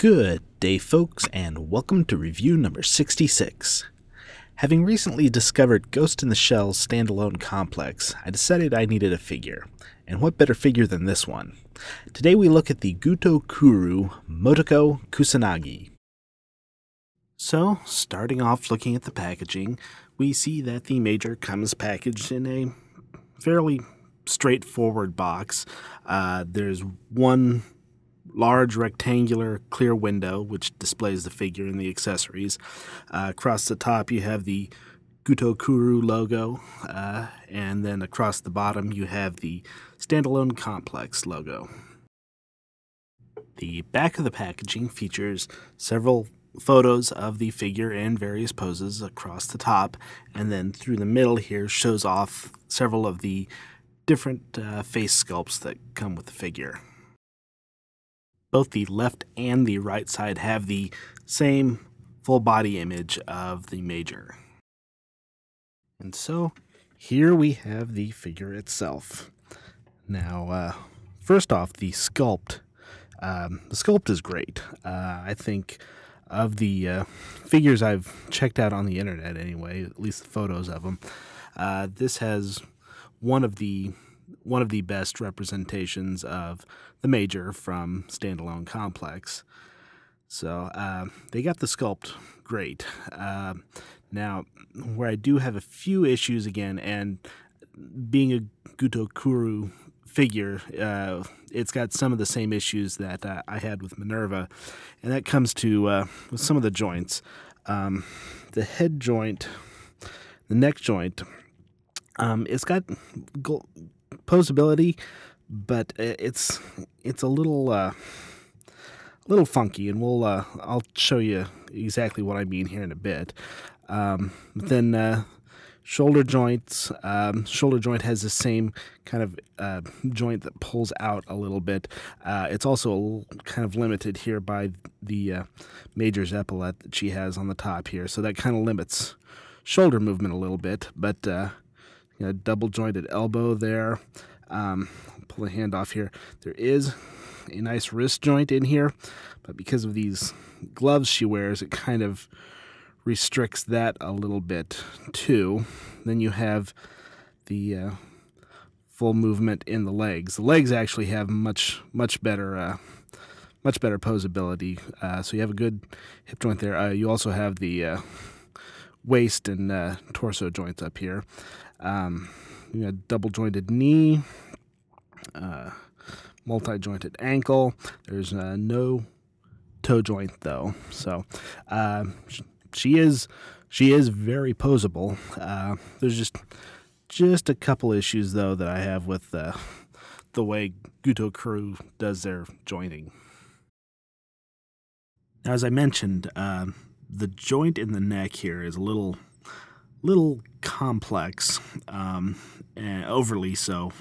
Good day, folks, and welcome to review number 66. Having recently discovered Ghost in the Shell's standalone complex, I decided I needed a figure, and what better figure than this one? Today we look at the Gutto Kuru Motoko Kusanagi. So, starting off looking at the packaging, we see that the Major comes packaged in a fairly straightforward box. There's one large rectangular clear window which displays the figure and the accessories. Across the top you have the Gutto Kuru logo, and then across the bottom you have the standalone complex logo. The back of the packaging features several photos of the figure in various poses across the top, and then through the middle here shows off several of the different face sculpts that come with the figure. Both the left and the right side have the same full body image of the Major. And so here we have the figure itself. Now, first off, the sculpt. The sculpt is great. I think of the figures I've checked out on the internet anyway, at least the photos of them, this has one of the best representations of the Major from standalone complex. So they got the sculpt great. Now, where I do have a few issues again, and being a Gutto Kuru figure, it's got some of the same issues that I had with Minerva, and that comes to with some of the joints. The head joint, the neck joint, it's got posability, but it's a little funky, and I'll show you exactly what I mean here in a bit. But then shoulder joints. Shoulder joint has the same kind of joint that pulls out a little bit. It's also kind of limited here by the Major's epaulette that she has on the top here, so that kind of limits shoulder movement a little bit. But double jointed elbow there. Pull the hand off here. There is a nice wrist joint in here, but because of these gloves she wears, it kind of restricts that a little bit too. Then you have the full movement in the legs. The legs actually have much better posability. So you have a good hip joint there. You also have the waist and torso joints up here. You got double jointed knee, multi-jointed ankle. There's no toe joint though, so she is very posable. There's just a couple issues though that I have with the way Gutto Kuru does their jointing. Now, as I mentioned, the joint in the neck here is a little complex, and overly so,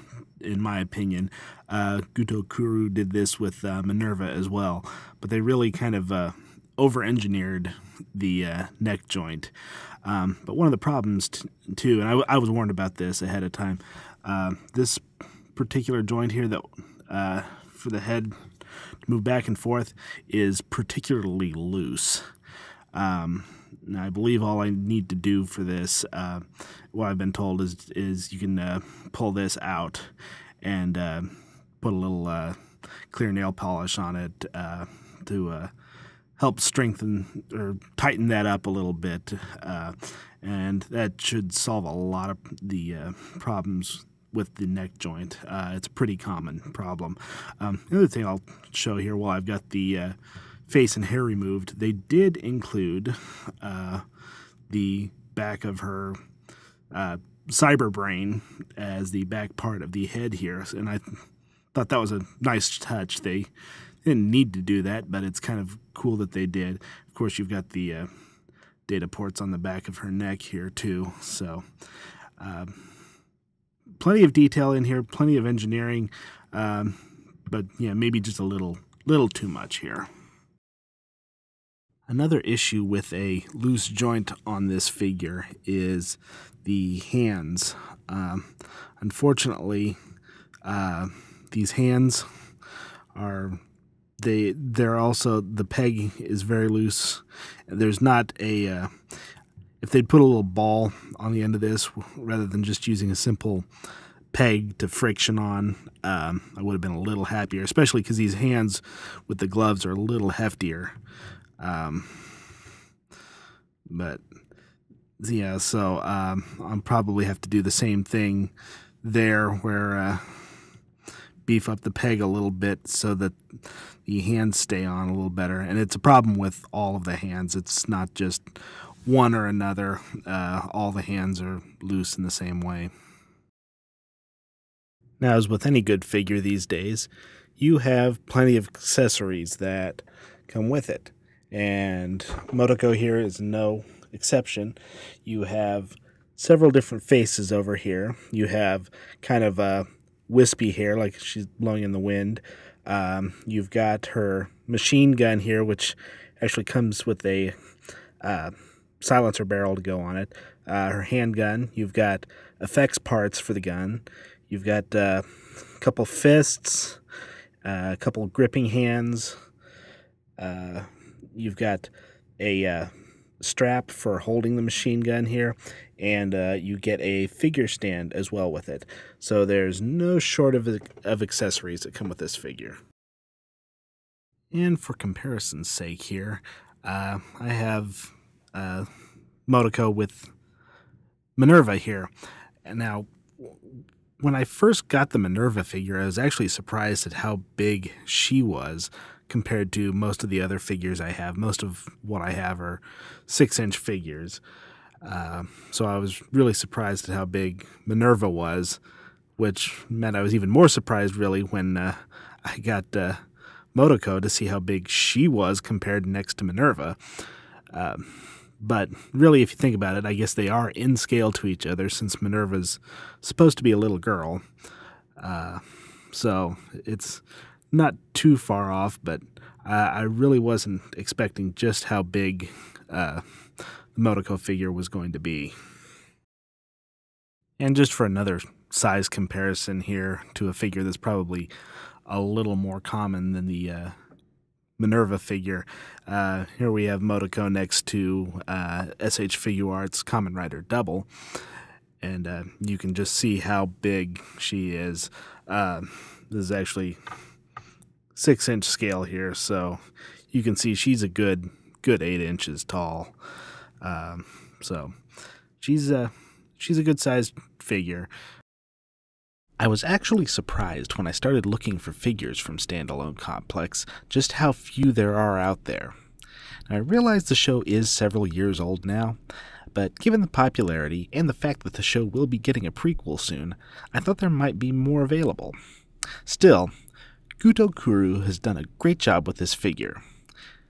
in my opinion. Gutto Kuru did this with Minerva as well, but they really kind of over-engineered the neck joint. But one of the problems too, and I was warned about this ahead of time, this particular joint here that for the head to move back and forth is particularly loose. Now, I believe all I need to do for this, what I've been told, is you can pull this out and put a little clear nail polish on it to help strengthen or tighten that up a little bit, and that should solve a lot of the problems with the neck joint. It's a pretty common problem. The other thing I'll show here while I've got the face and hair removed, they did include the back of her cyber brain as the back part of the head here, and I thought that was a nice touch. They didn't need to do that, but it's kind of cool that they did. Of course, you've got the data ports on the back of her neck here too, so plenty of detail in here, plenty of engineering, but yeah, maybe just a little too much here. Another issue with a loose joint on this figure is the hands. Unfortunately, these hands are they're also, the peg is very loose. There's not a if they'd put a little ball on the end of this rather than just using a simple peg to friction on, I would have been a little happier, especially because these hands with the gloves are a little heftier. But yeah, so I'll probably have to do the same thing there, where beef up the peg a little bit so that the hands stay on a little better. And it's a problem with all of the hands. It's not just one or another. All the hands are loose in the same way. Now, as with any good figure these days, you have plenty of accessories that come with it. And Motoko here is no exception. You have several different faces over here. You have kind of wispy hair, like she's blowing in the wind. You've got her machine gun here, which actually comes with a silencer barrel to go on it. Her handgun. You've got effects parts for the gun. You've got a couple fists, a couple gripping hands. You've got a strap for holding the machine gun here, and you get a figure stand as well with it. So there's no short of accessories that come with this figure. And for comparison's sake here, I have Motoko with Minerva here. And now, when I first got the Minerva figure, I was actually surprised at how big she was compared to most of the other figures I have. Most of what I have are 6-inch figures. So I was really surprised at how big Minerva was, which meant I was even more surprised, really, when I got Motoko to see how big she was compared next to Minerva. But really, if you think about it, I guess they are in scale to each other, since Minerva's supposed to be a little girl. So it's not too far off, but I really wasn't expecting just how big the Motoko figure was going to be. And just for another size comparison here to a figure that's probably a little more common than the Minerva figure, here we have Motoko next to SH Figuarts Kamen Rider Double, and you can just see how big she is. This is actually 6-inch scale here, so you can see she's a good 8 inches tall. So she's a good sized figure. I was actually surprised when I started looking for figures from Standalone Complex just how few there are out there. Now, I realize the show is several years old now, but given the popularity and the fact that the show will be getting a prequel soon, I thought there might be more available. Still, Gutto Kuru has done a great job with this figure.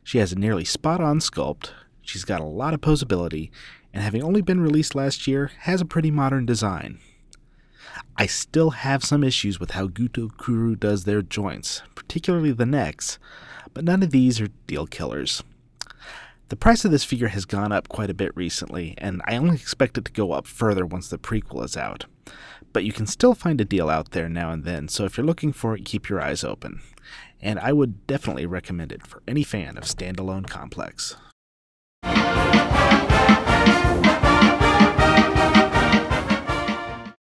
She has a nearly spot-on sculpt, she's got a lot of posability, and having only been released last year, has a pretty modern design. I still have some issues with how Gutto Kuru does their joints, particularly the necks, but none of these are deal killers. The price of this figure has gone up quite a bit recently, and I only expect it to go up further once the prequel is out. But you can still find a deal out there now and then, so if you're looking for it, keep your eyes open. And I would definitely recommend it for any fan of Standalone Complex.